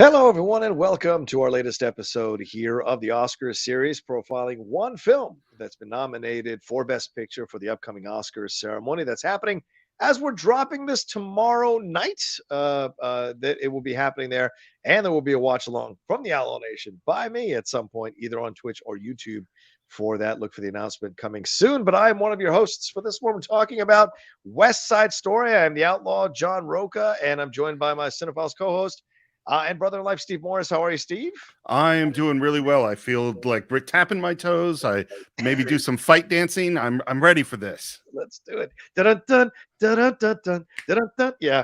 Hello, everyone, and welcome to our latest episode here of the Oscars series, profiling one film that's been nominated for Best Picture for the upcoming Oscars ceremony that's happening as we're dropping this tomorrow night. That it will be happening there, and there will be a watch along from the Outlaw Nation by me at some point, either on Twitch or YouTube. For that, look for the announcement coming soon. But I am one of your hosts for this one. We're talking about West Side Story. I am the Outlaw John Rocha, and I'm joined by my Cine-Files co-host and brother in life, Steve Morris. How are you, Steve? I am doing really well. I feel like tapping my toes. I maybe do some fight dancing. I'm ready for this. Let's do it. Dun, dun, dun, dun, dun, dun, dun, dun. Yeah.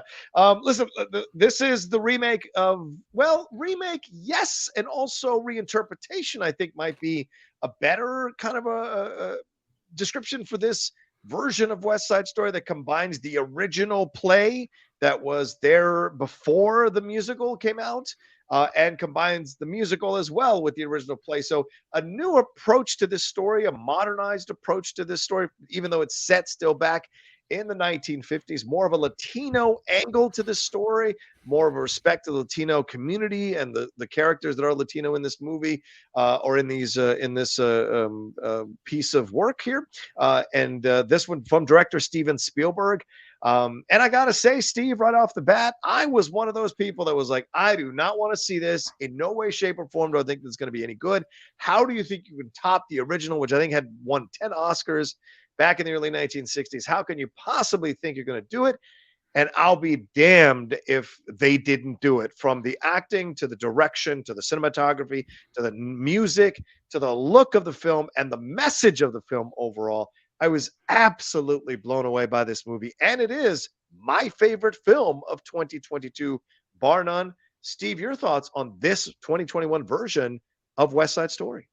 Listen, this is the remake of, remake, yes, and also reinterpretation, I think might be a better kind of a description for this version of West Side Story that combines the original play that was there before the musical came out and combines the musical as well with the original play. So a new approach to this story, a modernized approach to this story, even though it's set still back in the 1950s, more of a Latino angle to this story, more of a respect to the Latino community and the characters that are Latino in this movie or in these in this piece of work here. And this one from director Steven Spielberg. And I gotta say, Steve, right off the bat, I was one of those people that was like, I do not want to see this in no way, shape, or form. Do I think it's going to be any good? How do you think you can top the original, which I think had won 10 Oscars back in the early 1960s? How can you possibly think you're going to do it? And I'll be damned if they didn't do it, from the acting to the direction to the cinematography to the music to the look of the film and the message of the film overall. I was absolutely blown away by this movie, and it is my favorite film of 2022, bar none. Steve, your thoughts on this 2021 version of West Side Story?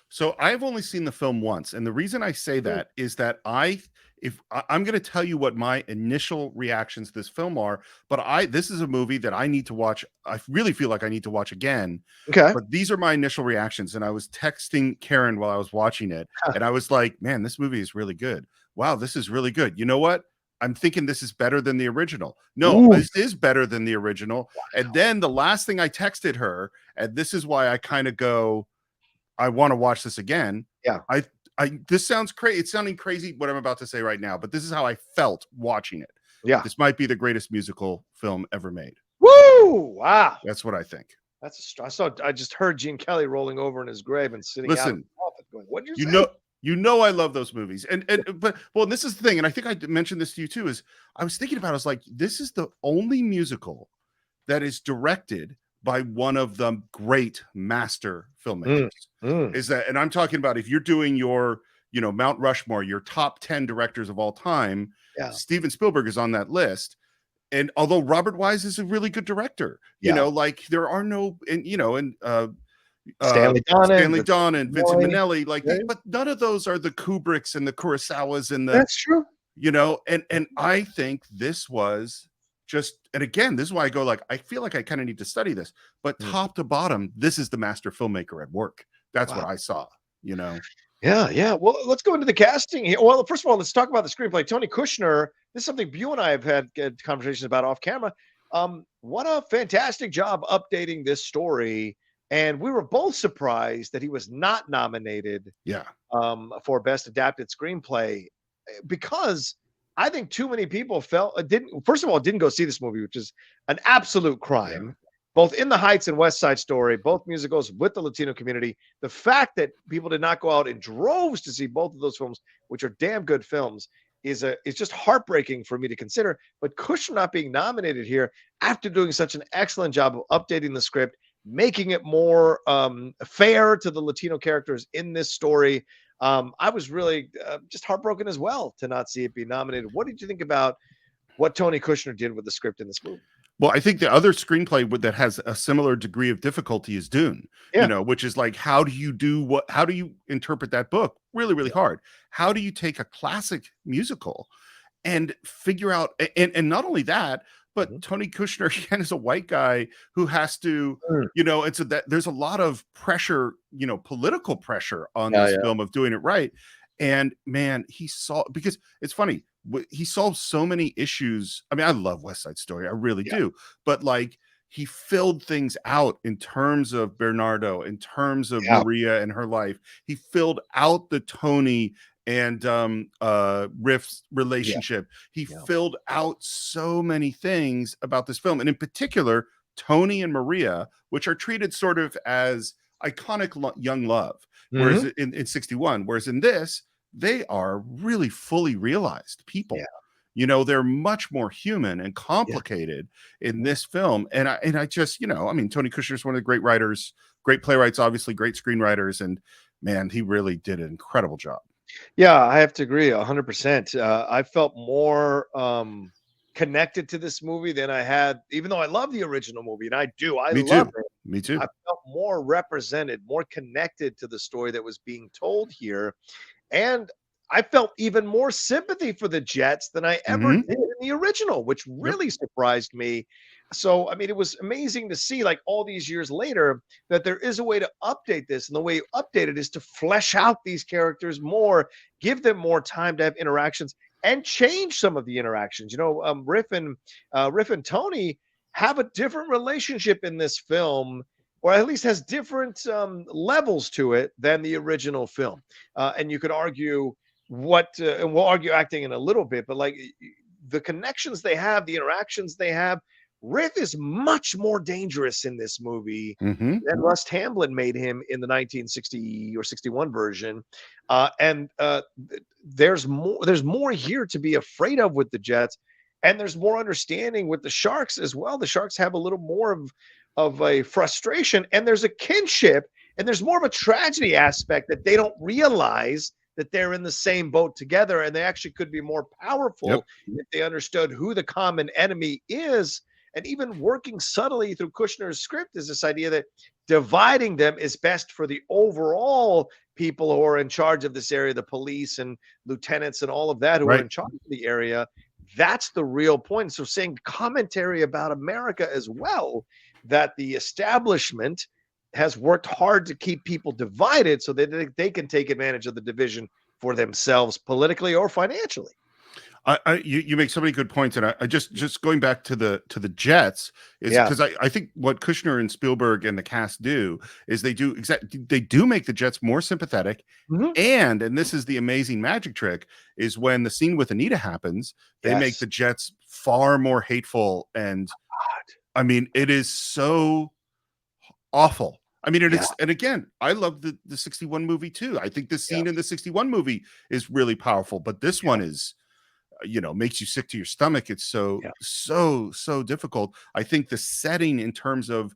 So I've only seen the film once, and the reason I say that is that I'm going to tell you what my initial reactions to this film are, but this is a movie that I need to watch. I really feel like I need to watch again. Okay. But these are my initial reactions, and I was texting Karen while I was watching it, and I was like, "Man, this movie is really good. Wow, this is really good." You know what? I'm thinking this is better than the original. No, this is better than the original. Wow. And then the last thing I texted her, and this is why I kind of go, I want to watch this again. Yeah. This sounds crazy. It's sounding crazy what I'm about to say right now, but this is how I felt watching it. Yeah. This might be the greatest musical film ever made. Woo! Wow. That's what I think. I just heard Gene Kelly rolling over in his grave and sitting out in the office going, "What'd you say?" You know I love those movies. But this is the thing, and I think I mentioned this to you too, is I was thinking about it, I was like, this is the only musical that is directed by one of the great master filmmakers. Is that, and I'm talking about if you're doing your, Mount Rushmore, your top 10 directors of all time, Steven Spielberg is on that list. And although Robert Wise is a really good director, like there are no, Stanley Donen and Vincent Minnelli, but none of those are the Kubricks and the Kurosawas and the. That's true. And I think this was just, and again, this is why I go like, I feel like I kind of need to study this, but top to bottom, this is the master filmmaker at work. That's what I saw, Yeah. Well, let's go into the casting here. Well, first of all, let's talk about the screenplay. Tony Kushner, this is something you and I have had conversations about off camera. What a fantastic job updating this story. And we were both surprised that he was not nominated for Best Adapted Screenplay, because I think too many people didn't go see this movie, which is an absolute crime, both In the Heights and West Side Story, both musicals with the Latino community. The fact that people did not go out in droves to see both of those films, which are damn good films, is just heartbreaking for me to consider. But Kushner not being nominated here after doing such an excellent job of updating the script, making it more fair to the Latino characters in this story. I was really just heartbroken as well to not see it be nominated. What did you think about what Tony Kushner did with the script in this movie? Well, I think the other screenplay that has a similar degree of difficulty is Dune, which is like, how do you interpret that book? Really, really hard. How do you take a classic musical and figure out, and not only that, but Tony Kushner, again, is a white guy who has to, there's a lot of pressure, political pressure on this film of doing it right. And man, because it's funny, he solves so many issues. I mean, I love West Side Story, I really do. But like, he filled things out in terms of Bernardo, in terms of Yeah. Maria and her life. He filled out the Tony and Riff's Yeah. relationship. He Yeah. filled out so many things about this film, and in particular, Tony and Maria, which are treated sort of as iconic young love, whereas Mhm. in 61, whereas in this, they are really fully realized Yeah. people. You know, they're much more human and Yeah. complicated in Yeah. this film. And I just, you know, I mean, Tony Kushner is one of the great writers, great playwrights, obviously great screenwriters, and man, he really did an incredible job. Yeah, I have to agree 100%. I felt more connected to this movie than I had, even though I love the original movie, and I do. I Me love too. it. Me I too. felt more represented, more connected to the story that was being told here. And I felt even more sympathy for the Jets than I ever Hmm. did in the original, which Yep. really surprised me. So, I mean, it was amazing to see, like all these years later, that there is a way to update this. And the way you update it is to flesh out these characters more, give them more time to have interactions, and change some of the interactions. Riff and Tony have a different relationship in this film, or at least has different levels to it than the original film. And you could argue and we'll argue acting in a little bit, but like the connections they have, the interactions they have, Riff is much more dangerous in this movie Hmm. than Rust Hamblin made him in the 1960 or 61 version. There's more here to be afraid of with the Jets, and there's more understanding with the Sharks as well. The Sharks have a little more of a frustration, and there's a kinship, and there's more of a tragedy aspect that they don't realize that they're in the same boat together, and they actually could be more Yep. powerful if they understood who the common enemy is. And even working subtly through Kushner's script is this idea that dividing them is best for the overall people who are in charge of this area, the police and lieutenants and all of that who are Right. in charge of the area. That's the real point. So saying commentary about America as well, that the establishment has worked hard to keep people divided so that they can take advantage of the division for themselves politically or financially. You make so many good points, and I just going back to the Jets is Yeah. because I think what Kushner and Spielberg and the cast do is they do make the Jets more sympathetic, Mhm. and this is the amazing magic trick is when the scene with Anita happens, they make Yes. the Jets far more hateful, and I mean it is so awful. I mean, Yeah. and again, I love the 61 movie too. I think the Yeah. scene in the 61 movie is really powerful, but this Yeah. one is, you know, makes you sick to your stomach. It's so Yeah. so difficult. I think the setting in terms of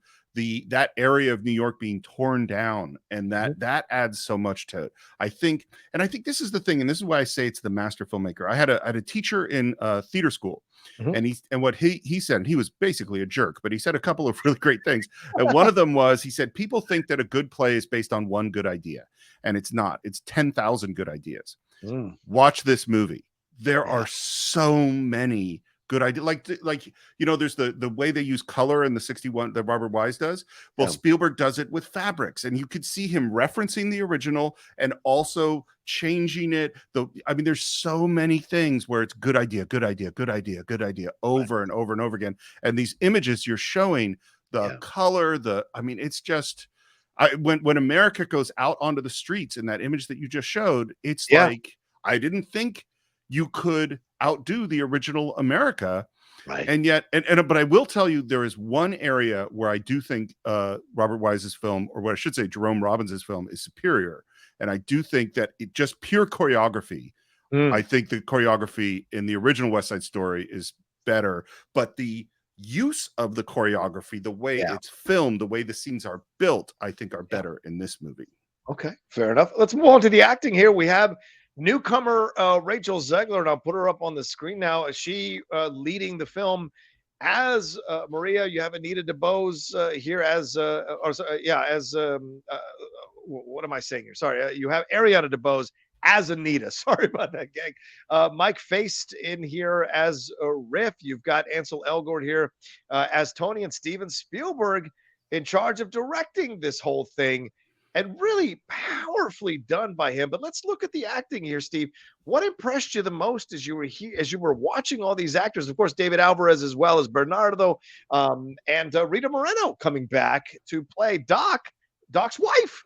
that area of New York being torn down, and Mhm. that adds so much to it. I think this is the thing, and this is why I say it's the master filmmaker. I had a teacher in theater school, Mhm. and what he said, and he was basically a jerk, but he said a couple of really great things. And one of them was, he said people think that a good play is based on one good idea, and it's not. It's 10,000 good ideas. Mm. Watch this movie. There Yeah. are so many good ideas. Like you know, there's the way they use color in the 61 that Robert Wise does. Well, Yeah. Spielberg does it with fabrics, and you could see him referencing the original and also changing it. I mean, there's so many things where it's good idea, good idea, good idea, good idea, Right. over and over and over again. And these images you're showing, the Yeah. color, I mean, it's just when America goes out onto the streets in that image that you just showed, it's Yeah. like I didn't think you could outdo the original America. Right. And yet, but I will tell you, there is one area where I do think Robert Wise's film, or what I should say, Jerome Robbins's film, is superior. And I do think that it just pure choreography. I Mm. think the choreography in the original West Side Story is better, but the use of the choreography, the way Yeah. it's filmed, the way the scenes are built, I think are Yeah. better in this movie. Okay. Fair enough. Let's move on to the acting here. We have newcomer Rachel Zegler, and I'll put her up on the screen now. She leading the film as Maria. You have Anita DeBose here as, what am I saying here? Sorry. You have Ariana DeBose as Anita. Sorry about that, gang. Mike Faist in here as Riff. You've got Ansel Elgort here as Tony, and Steven Spielberg in charge of directing this whole thing. and really powerfully done by him. But let's look at the acting here, Steve. What impressed you the most as you were here, as you were watching all these actors? Of course, David Alvarez as well as Bernardo, and Rita Moreno coming back to play Doc's wife,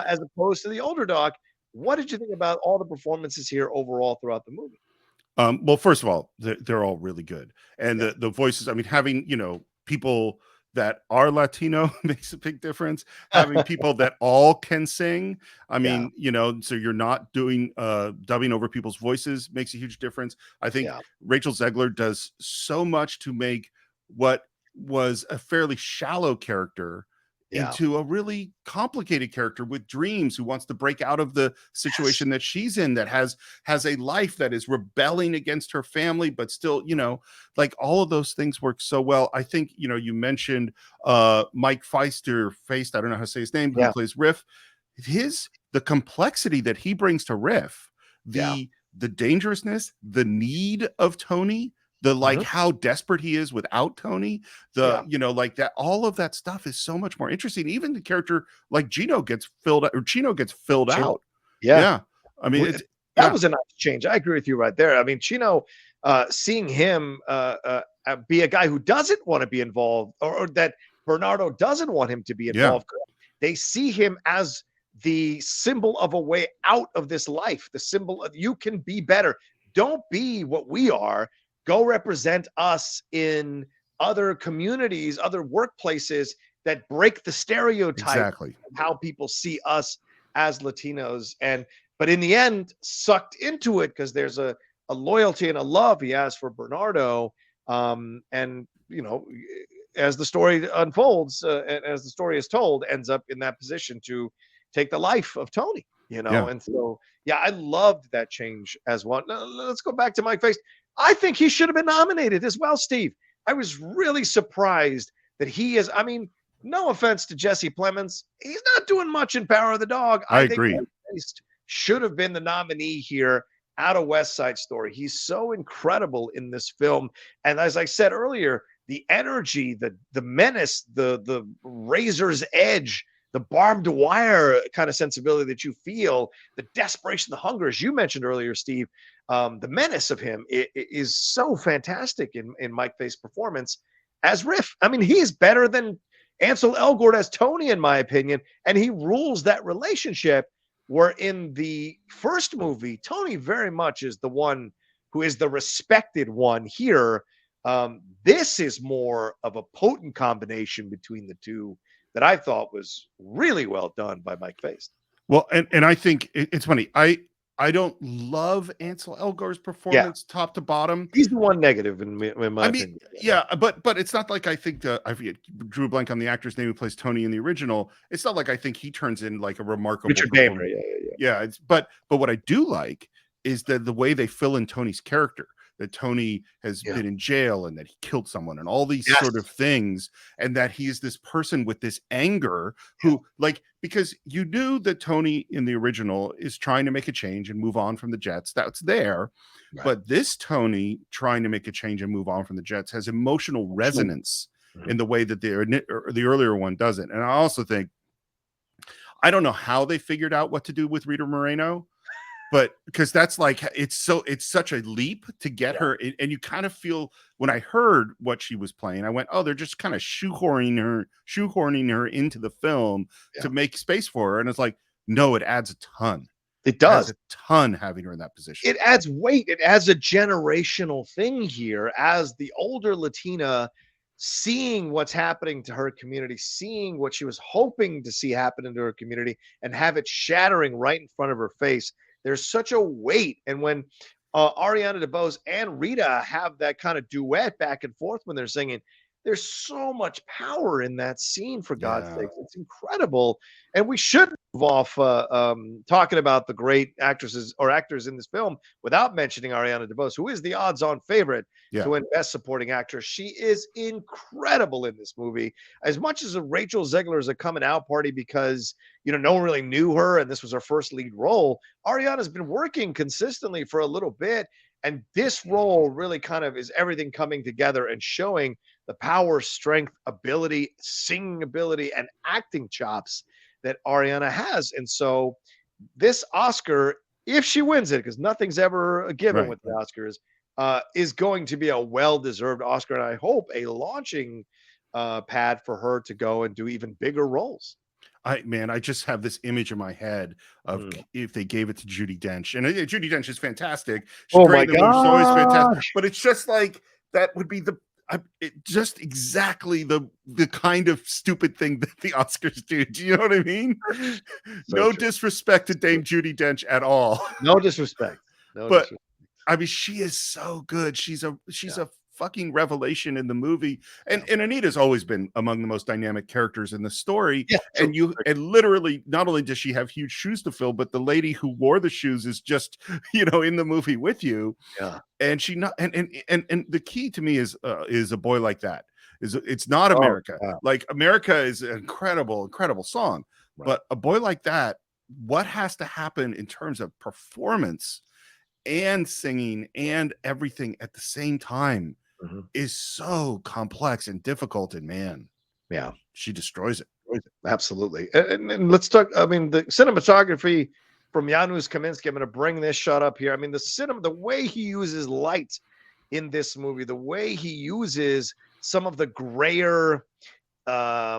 as opposed to the older Doc. What did you think about all the performances here overall throughout the movie? Well, first of all, they're all really good, and Yeah, the voices. I mean, having people that are Latino makes a big difference. Having people that all can sing. I yeah, mean, so you're not doing dubbing over people's voices makes a huge difference. I think yeah, Rachel Zegler does so much to make what was a fairly shallow character yeah. into a really complicated character with dreams, who wants to break out of the Yes. situation that she's in, that has a life, that is rebelling against her family, but still, like, all of those things work so well. I think, you mentioned Mike Faist, I don't know how to say his name, who Yeah, plays Riff. The complexity that he brings to Riff, yeah. the dangerousness, the need of Tony, the, like, Mhm. how desperate he is without Tony, Yeah, like that, all of that stuff is so much more interesting. Even the character like Chino gets filled Chino. out. Yeah. Yeah. I mean, W it's That yeah, was a nice change. I agree with you right there. I mean, Chino, seeing him, be a guy who doesn't wanna be involved, or that Bernardo doesn't want him to be yeah, involved. They see him as the symbol of a way out of this life, the symbol of you can be better. Don't be what we are. Go represent us in other communities, other workplaces that break the stereotype exactly. of how people see us as Latinos. But in the end, sucked into it because there's a loyalty and a love he has for Bernardo. And as the story unfolds, and as the story is told, ends up in that position to take the life of Tony. Yeah, And so yeah, I loved that change as well. Now, let's go back to Mike Face. I think he should have been nominated as well, Steve. I was really surprised that he is. I mean, no offense to Jesse Plemons, he's not doing much in Power of the Dog. I I think agree. Mike Face should have been the nominee here out of West Side Story. He's so incredible in this film. And as I said earlier, the energy, the menace, the razor's edge, the barbed wire kind of sensibility that you feel, the desperation, the hunger, as you mentioned earlier, Steve, the menace of him is so fantastic in Mike Face's performance as Riff. I mean, he is better than Ansel Elgort as Tony, in my opinion, and he rules that relationship. Where in the first movie, Tony very much is the one who is the respected one here. This is more of a potent combination between the two that I thought was really well done by Mike Faist. Well, and I think it's funny. I don't love Ansel Elgor's Yeah, performance top to bottom. he's the one negative in my I mean, opinion. yeah, but it's not like I think I forget, drew a blank on the actor's name who plays Tony in the original. It's not like I think he turns in like a remarkable Richard Damer, performance. yeah, yeah, yeah. Yeah, but what I do like is that the way they fill in Tony's character, that Tony has Yeah. been in jail and that he killed someone and all these Yes. sort of things, and that he is this person with this anger Yeah. who, like, because you knew that Tony in the original is trying to make a change and move on from the Jets. That's there. Right. But this Tony trying to make a change and move on from the Jets has emotional resonance Mhm. in the way that the earlier one doesn't. And I also think, I don't know how they figured out what to do with Rita Moreno, but because that's like, it's such a leap to get Yeah. her. And you kind of feel, when I heard what she was playing, I went, oh, they're just kind of shoehorning her into the film Yeah. to make space for her. And it's like, no, it adds a ton. It It adds does. a ton having her in that position. It adds weight. It adds a generational thing here as the older Latina seeing what's happening to her community, seeing what she was hoping to see happen into her community, and have it shattering right in front of her face. There's such a weight. And when Ariana DeBose and Rita have that kind of duet back and forth when they're singing, there's so much power in that scene, for God's Yeah. sake. It's incredible. And we should move off talking about the great actresses or actors in this film without mentioning Ariana DeBose, who is the odds-on favorite to Yeah. win Best Supporting Actress. She is incredible in this movie. As much as a Rachel Zegler is a coming out party because no one really knew her and this was her first lead role, Ariana's been working consistently for a little bit, and this role really kind of is everything coming together and showing the power, strength, ability, singing ability, and acting chops that Ariana has. And so this Oscar, if she wins it, because nothing's ever given with the Oscars, is going to be a well-deserved Oscar, and I hope a launching pad for her to go and do even bigger roles. I just have this image in my head of if they gave it to Judi Dench, and Judi Dench is fantastic. She's great in the movie, she's always fantastic. But it's just like that would be just exactly the kind of stupid thing that the Oscars do. Do you know what I mean? So no disrespect to Dame Judi Dench at all. No disrespect. But I mean, she is so good. She's a fucking revelation in the movie. And Anita's always been among the most dynamic characters in the story. Yeah, and literally, not only does she have huge shoes to fill, but the lady who wore the shoes is just, in the movie with you. Yeah. And she not and the key to me is A Boy Like That. It's not America. Wow. Like America is an incredible song. Right. But A Boy Like That, what has to happen in terms of performance and singing and everything at the same time is so complex and difficult, and man, she destroys it. Absolutely. And let's talk, I mean, the cinematography from Janusz Kaminski. I'm going to bring this shot up here. I mean, the way he uses light in this movie, the way he uses some of the grayer, I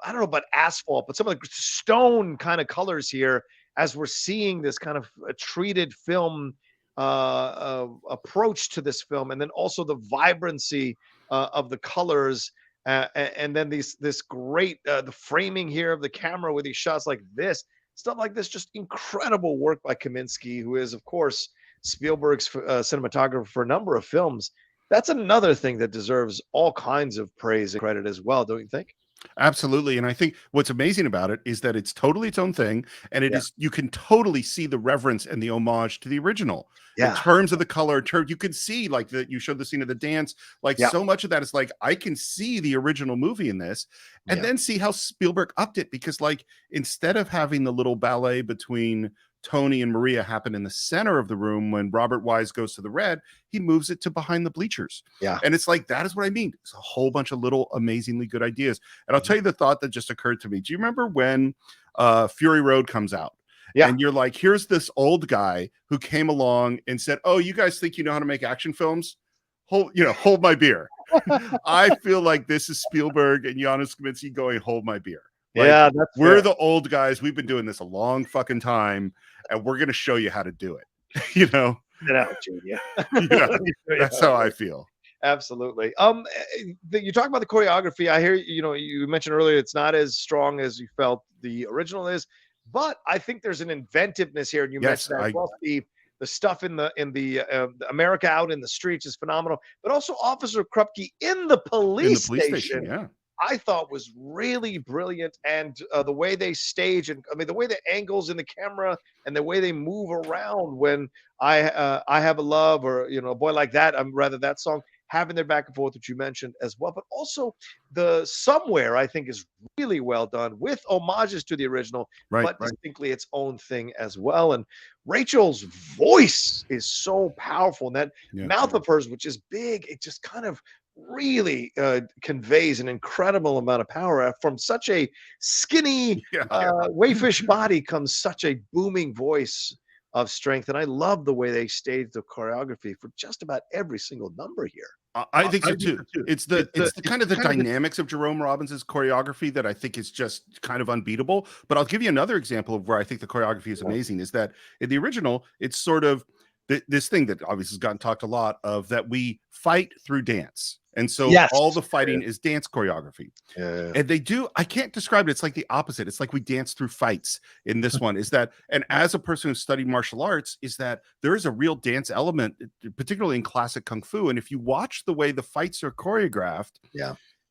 don't know about asphalt, but some of the stone kind of colors here, as we're seeing this kind of a treated film approach to this film, and then also the vibrancy of the colors, and then this great the framing here of the camera with these shots like this, stuff like this, just incredible work by Kaminski, who is of course Spielberg's cinematographer for a number of films. That's another thing that deserves all kinds of praise and credit as well, don't you think? Absolutely. And I think what's amazing about it is that it's totally its own thing. And you can totally see the reverence and the homage to the original. In terms of the color, you can see, like, you showed the scene of the dance, like so much of that is like, I can see the original movie in this, and then see how Spielberg upped it, because like, instead of having the little ballet between Tony and Maria happen in the center of the room when Robert Wise goes to the red, he moves it to behind the bleachers. And it's like, that is what I mean. It's a whole bunch of little amazingly good ideas. And I'll tell you the thought that just occurred to me. Do you remember when Fury Road comes out? And you're like, here's this old guy who came along and said, oh, you guys think you know how to make action films? Hold my beer. I feel like this is Spielberg and Janusz Kaminski going, hold my beer. Like, we're the old guys. We've been doing this a long fucking time, and we're going to show you how to do it. Get out, Junior. That's how I feel. Absolutely. You talk about the choreography. I hear you mentioned earlier it's not as strong as you felt the original is, but I think there's an inventiveness here, and you mentioned that as well, Steve. The stuff in the America out in the streets is phenomenal, but also Officer Krupke in the police station. I thought was really brilliant, and the way they stage, and I mean the way the angles in the camera and the way they move around when I Have a Love, or A Boy Like That, rather that song, having their back and forth, which you mentioned as well, but also the Somewhere, I think, is really well done with homages to the original, but distinctly its own thing as well. And Rachel's voice is so powerful, and that mouth of hers, which is big, it just kind of really conveys an incredible amount of power. From such a skinny wayfish body comes such a booming voice of strength, and I love the way they staged the choreography for just about every single number here. I think so too. It's the kind of the dynamics of Jerome Robbins's choreography that I think is just kind of unbeatable. But I'll give you another example of where I think the choreography is amazing. Is that in the original, it's sort of this thing that obviously has gotten talked a lot of, that we fight through dance. And so all the fighting is dance choreography. And they do, I can't describe it. It's like the opposite. It's like we dance through fights in this one, is that, and as a person who studied martial arts, is that there is a real dance element, particularly in classic Kung Fu. And if you watch the way the fights are choreographed,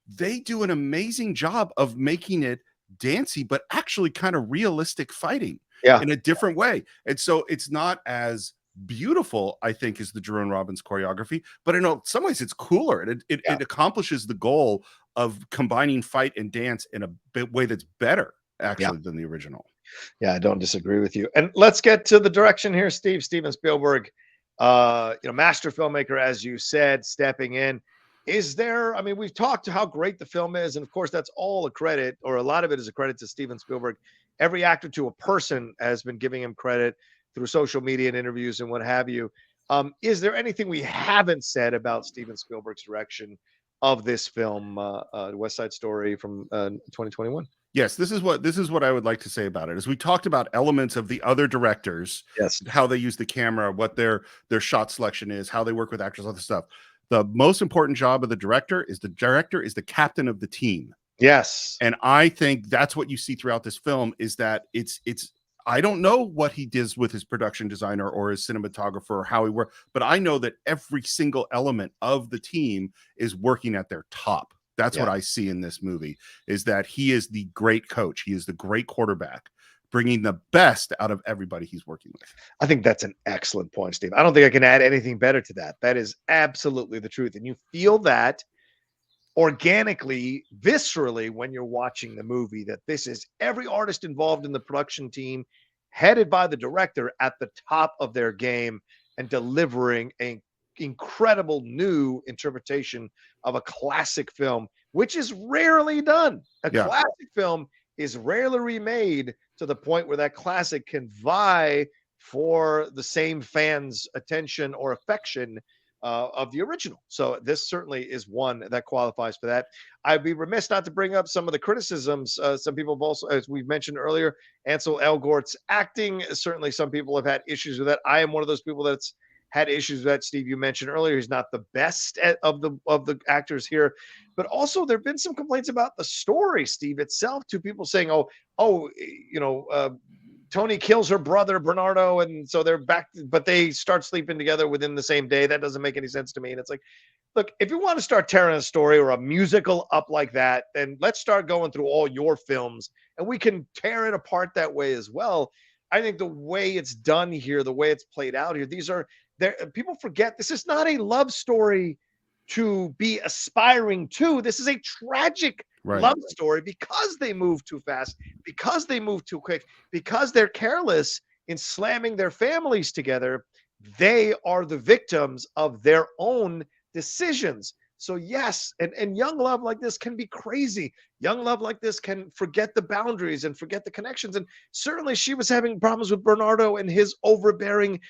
they do an amazing job of making it dancey, but actually kind of realistic fighting in a different way. And so it's not as beautiful, I think, is the Jerome Robbins choreography, but in some ways it's cooler, and it accomplishes the goal of combining fight and dance in a way that's better actually than the original. I don't disagree with you. And let's get to the direction here, Steven Spielberg, master filmmaker, as you said, stepping in. Is there, I mean, we've talked to how great the film is, and of course, that's all a credit, or a lot of it is a credit to Steven Spielberg. Every actor to a person has been giving him credit through social media and interviews and what have you. Is there anything we haven't said about Steven Spielberg's direction of this film, West Side Story from 2021? Yes, this is what I would like to say about it. Is we talked about elements of the other directors, Yes. how they use the camera, what their shot selection is, how they work with actors, all this stuff. The most important job of the director is the captain of the team. Yes. And I think that's what you see throughout this film, is that it's I don't know what he does with his production designer or his cinematographer or how he works, but I know that every single element of the team is working at their top. That's what I see in this movie, is that he is the great coach. He is the great quarterback, bringing the best out of everybody he's working with. I think that's an excellent point, Steve. I don't think I can add anything better to that. That is absolutely the truth. And you feel that organically, viscerally, when you're watching the movie, that this is every artist involved in the production team, headed by the director, at the top of their game and delivering an incredible new interpretation of a classic film, which is rarely done. A classic film is rarely remade to the point where that classic can vie for the same fans' attention or affection of the original. So this certainly is one that qualifies for that. I'd be remiss not to bring up some of the criticisms. Some people have also, as we've mentioned earlier, Ansel Elgort's acting. Certainly some people have had issues with that. I am one of those people that's had issues with that. Steve, you mentioned earlier, he's not the best of the actors here, but also there have been some complaints about the story, Steve, itself, to people saying, Tony kills her brother Bernardo, and so they're back, but they start sleeping together within the same day. That doesn't make any sense to me. And it's like, look, if you want to start tearing a story or a musical up like that, then let's start going through all your films and we can tear it apart that way as well. I think the way it's done here, the way it's played out here, people forget this is not a love story to be aspiring to. This is a tragic love story because they move too fast, because they move too quick, because they're careless in slamming their families together. They are the victims of their own decisions. So yes, and young love like this can be crazy. Young love like this can forget the boundaries and forget the connections. And certainly she was having problems with Bernardo and his overbearing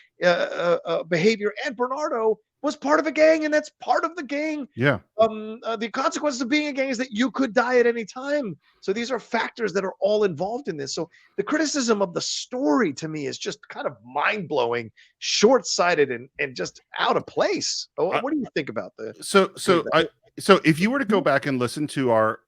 behavior. And Bernardo was part of a gang, and that's part of the gang. Yeah. The consequences of being a gang is that you could die at any time. So these are factors that are all involved in this. So the criticism of the story to me is just kind of mind-blowing, short-sighted, and just out of place. What do you think about the So if you were to go back and listen to our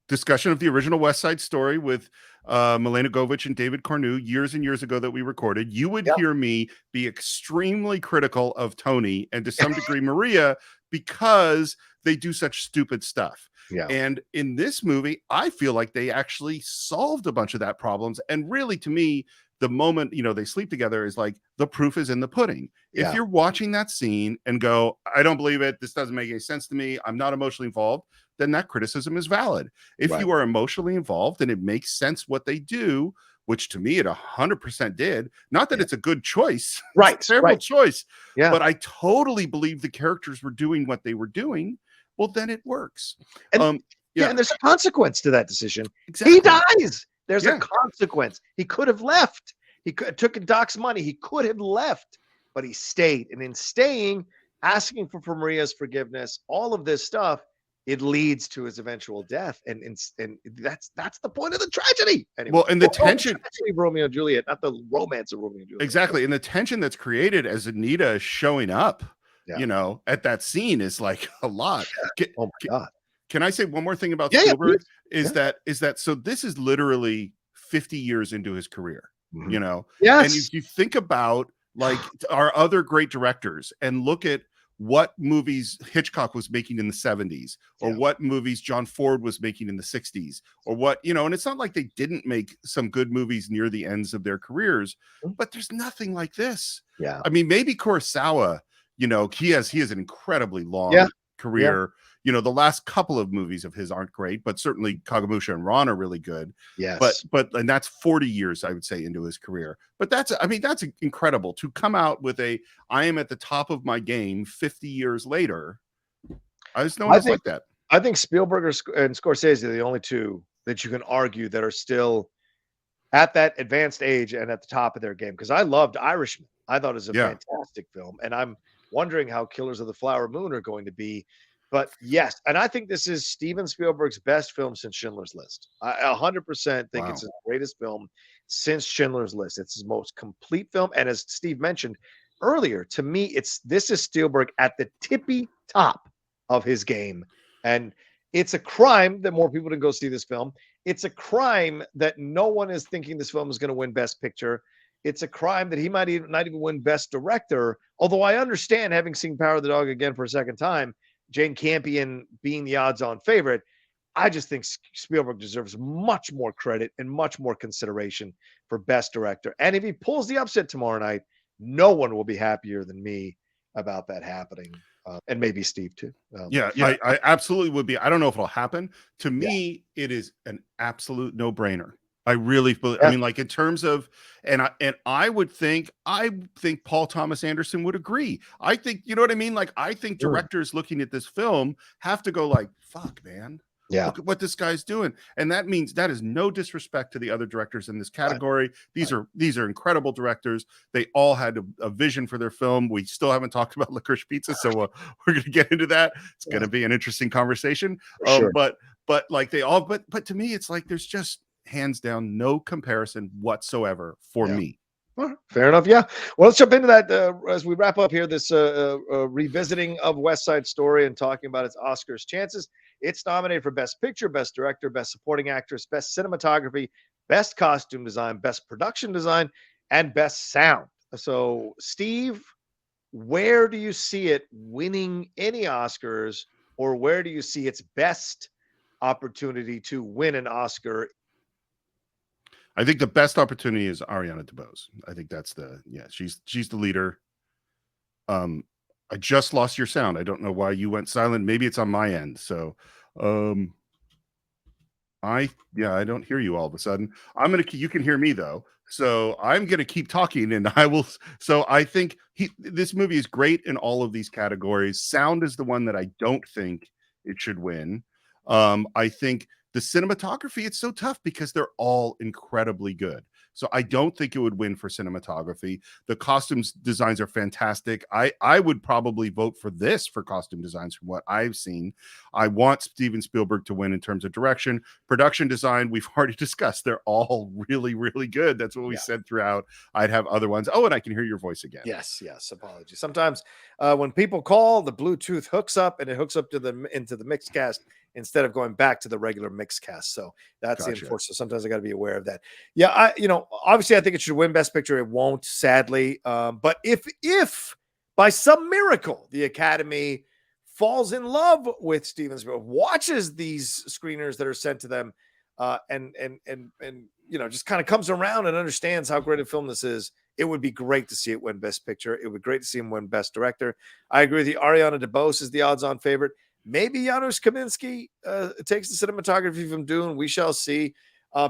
discussion of the original West Side Story with Milena Govich and David Cornu years and years ago that we recorded, you would hear me be extremely critical of Tony and to some degree Maria, because they do such stupid stuff. And in this movie, I feel like they actually solved a bunch of that problems. And really, to me, the moment, they sleep together is like the proof is in the pudding. If you're watching that scene and go, I don't believe it, this doesn't make any sense to me, I'm not emotionally involved, then that criticism is valid. If you are emotionally involved and it makes sense what they do, which to me it 100% did, not that it's a good choice, it's a terrible choice, but I totally believe the characters were doing what they were doing, well, then it works. And there's a consequence to that decision. Exactly. He dies. There's a consequence. He could have left. He took Doc's money. He could have left, but he stayed. And in staying, asking for Maria's forgiveness, all of this stuff, it leads to his eventual death. And that's the point of the tragedy. Anyway, well, and the tension of Romeo and Juliet, not the romance of Romeo and Juliet. Exactly. And the tension that's created as Anita is showing up, at that scene is like a lot. Oh my God. Can I say one more thing about Spielberg? Is that so this is literally 50 years into his career, Yes. And if you think about like our other great directors and look at what movies Hitchcock was making in the 70s or what movies John Ford was making in the 60s or what, and it's not like they didn't make some good movies near the ends of their careers, but there's nothing like this. Yeah. I mean, maybe Kurosawa, he has an incredibly long career. The last couple of movies of his aren't great, but certainly Kagemusha and Ron are really good. Yes. But and that's 40 years, I would say, into his career. But that's incredible to come out with I am at the top of my game 50 years later. I just no one I else think like that. I think Spielberg and Scorsese are the only two that you can argue that are still at that advanced age and at the top of their game. Because I loved Irishman. I thought it was a Yeah. fantastic film, and I'm wondering how Killers of the Flower Moon are going to be. But yes, and I think this is Steven Spielberg's best film since Schindler's List. I 100% think it's Wow. his greatest film since Schindler's List. It's his most complete film, and as Steve mentioned earlier, to me, this is Spielberg at the tippy top of his game, and it's a crime that more people didn't go see this film. It's a crime that no one is thinking this film is going to win Best Picture. It's a crime that he might even not even win Best Director. Although I understand, having seen Power of the Dog again for a second time, Jane Campion being the odds-on favorite, I just think Spielberg deserves much more credit and much more consideration for Best Director. And if he pulls the upset tomorrow night, no one will be happier than me about that happening, and maybe Steve too. Yeah, Yeah, I absolutely would be. I don't know if it'll happen. To yeah, me, it is an absolute no-brainer. I really I yeah. mean, like in terms of, and I think Paul Thomas Anderson would agree. I think, you know what I mean? Like I think Mm, directors looking at this film have to go like, fuck, man. yeah. Look at what this guy's doing. And that means that is no disrespect to the other directors in this Right, category. right. These are incredible directors. They all had a vision for their film. We still haven't talked about Licorice Pizza, so we're going to get into that. It's going Yeah, to be an interesting conversation. for sure. But like they all, but to me, it's like there's just hands down no comparison whatsoever for Yeah. me. All right, fair enough. Yeah. Well, let's jump into that as we wrap up here. This revisiting of West Side Story and talking about its Oscars chances. It's nominated for Best Picture, Best Director, Best Supporting Actress, Best Cinematography, Best Costume Design, Best Production Design, and Best Sound. So, Steve, where do you see it winning any Oscars, or where do you see its best opportunity to win an Oscar? I think the best opportunity is Ariana DeBose. I think that's she's the leader. Um, I just lost your sound. I don't know why you went silent. Maybe it's on my end. So, um, I don't hear you all of a sudden. You can hear me though. So I'm gonna keep talking and I will. So I think this movie is great in all of these categories. Sound is the one that I don't think it should win. I think the cinematography, it's so tough because they're all incredibly good. So I don't think it would win for cinematography. The costumes designs are fantastic. I would probably vote for this for costume designs from what I've seen. I want Steven Spielberg to win in terms of direction. Production design, we've already discussed. They're all really, really good. That's what we Yeah. said throughout. I'd have other ones. Oh, and I can hear your voice again. Yes, yes. Apologies. Sometimes when people call, the Bluetooth hooks up and it hooks up to into the Mixcast instead of going back to the regular Mixcast. So that's the Gotcha. enforcer. Sometimes I got to be aware of that. Yeah, obviously I think it should win Best Picture. It won't, sadly. But if by some miracle the Academy falls in love with Steven Spielberg, watches these screeners that are sent to them, and just kind of comes around and understands how great a film this is, it would be great to see it win Best Picture. It would be great to see him win Best Director. I agree with you. Ariana DeBose is the odds-on favorite. Maybe Janusz Kaminski takes the cinematography from Dune. We shall see.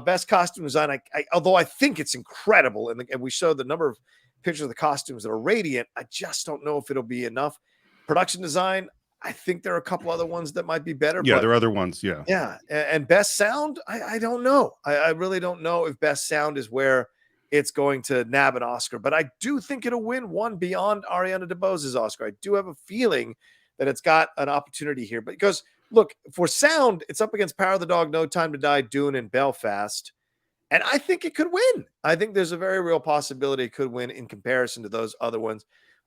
Best costume design, although I think it's incredible, and we showed the number of pictures of the costumes that are radiant, I just don't know if it'll be enough. Production design, I think there are a couple other ones that might be better. Yeah, but there are other ones. Yeah. yeah, and best sound, I don't know. I really don't know if best sound is where it's going to nab an Oscar, but I do think it'll win one beyond Ariana DeBose's Oscar. I do have a feeling that it's got an opportunity here, because look, for sound, it's up against Power of the Dog, No Time to Die, Dune, and Belfast, and I think it could win. I think there's a very real possibility it could win in comparison to those other ones.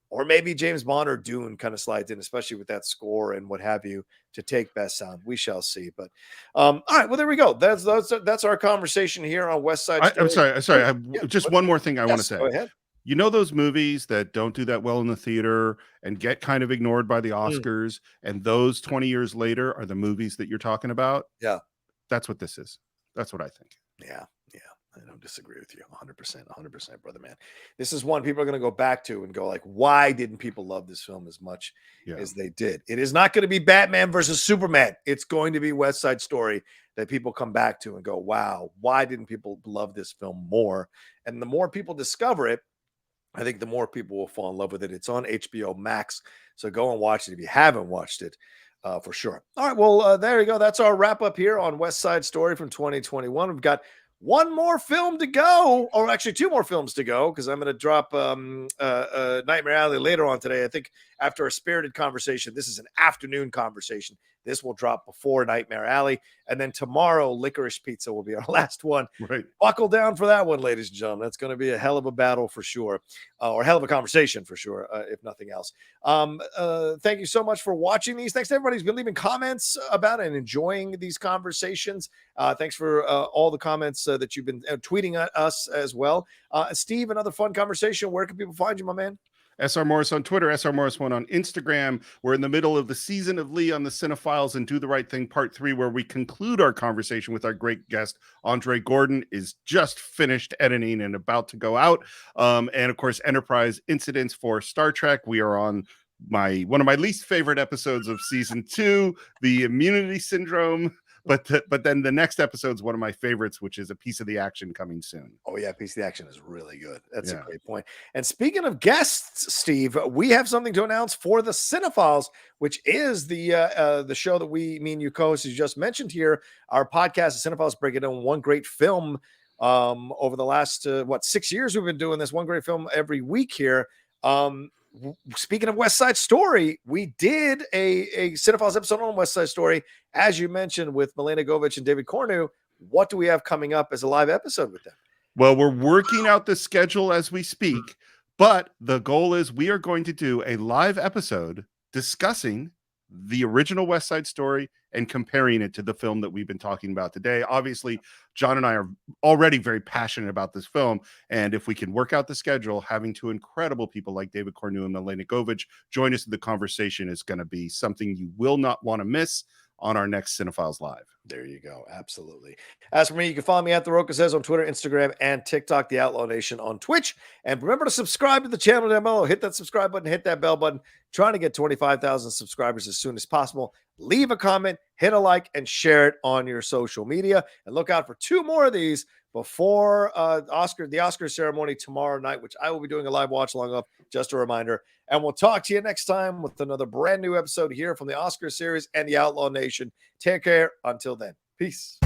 Or maybe James Bond or Dune kind of slides in, especially with that score and what have you, to take best sound. We shall see. But all right, well, there we go. That's our conversation here on West Side Story. I'm sorry. Just one more thing I want to Yes, say. go ahead. You know those movies that don't do that well in the theater and get kind of ignored by the Oscars, and those 20 years later are the movies that you're talking about? Yeah. That's what this is. That's what I think. Yeah. I don't disagree with you 100%, brother, man. This is one people are going to go back to and go like, why didn't people love this film as much as they did? It is not going to be Batman versus Superman. It's going to be West Side Story that people come back to and go, wow, why didn't people love this film more? And the more people discover it, I think the more people will fall in love with it. It's on HBO Max, so go and watch it if you haven't watched it. For sure. All right. Well, there you go. That's our wrap up here on West Side Story from 2021. We've got one more film to go, or actually two more films to go, because I'm going to drop Nightmare Alley later on today. I think after a spirited conversation, this is an afternoon conversation. This will drop before Nightmare Alley. And then tomorrow, Licorice Pizza will be our last one. Right. Buckle down for that one, ladies and gentlemen. That's going to be a hell of a battle for sure, or a hell of a conversation for sure, if nothing else. Thank you so much for watching these. Thanks to everybody who's been leaving comments about it and enjoying these conversations. Thanks for all the comments that you've been tweeting at us as well. Steve, another fun conversation. Where can people find you, my man? SR Morris on Twitter, SR Morris1 on Instagram. We're in the middle of the season of Lee on the Cine-Files and Do the Right Thing Part 3, where we conclude our conversation with our great guest. Andre Gordon is just finished editing and about to go out. And of course, Enterprise Incidents for Star Trek. We are on one of my least favorite episodes of season 2, the Immunity Syndrome. But then the next episode is one of my favorites, which is A Piece of the Action, coming soon. Oh, yeah. Piece of the Action is really good. That's a great point. And speaking of guests, Steve, we have something to announce for the Cine-Files, which is the show that me and you co-hosts, you just mentioned here. Our podcast, the Cine-Files, breaking down one great film over the last, 6 years we've been doing this, one great film every week here. Speaking of West Side Story, we did a Cine-Files episode on West Side Story, as you mentioned, with Milena Govich and David Cornu. What do we have coming up as a live episode with them? Well, we're working out the schedule as we speak, but the goal is we are going to do a live episode discussing the original West Side Story and comparing it to the film that we've been talking about today. Obviously, John and I are already very passionate about this film, and if we can work out the schedule, having two incredible people like David Cornu and Milena Govich join us in the conversation is going to be something you will not want to miss on our next Cine-Files Live. There you go. Absolutely. As for me, you can follow me at The Rocha Says on Twitter, Instagram, and TikTok, The Outlaw Nation on Twitch. And remember to subscribe to the channel down below. Hit that subscribe button, hit that bell button. Trying to get 25,000 subscribers as soon as possible. Leave a comment, hit a like, and share it on your social media. And look out for 2 more of these before the Oscar ceremony tomorrow night, which I will be doing a live watch along of. Just a reminder. And we'll talk to you next time with another brand new episode here from the Oscar series and the Outlaw Nation. Take care. Until then, peace.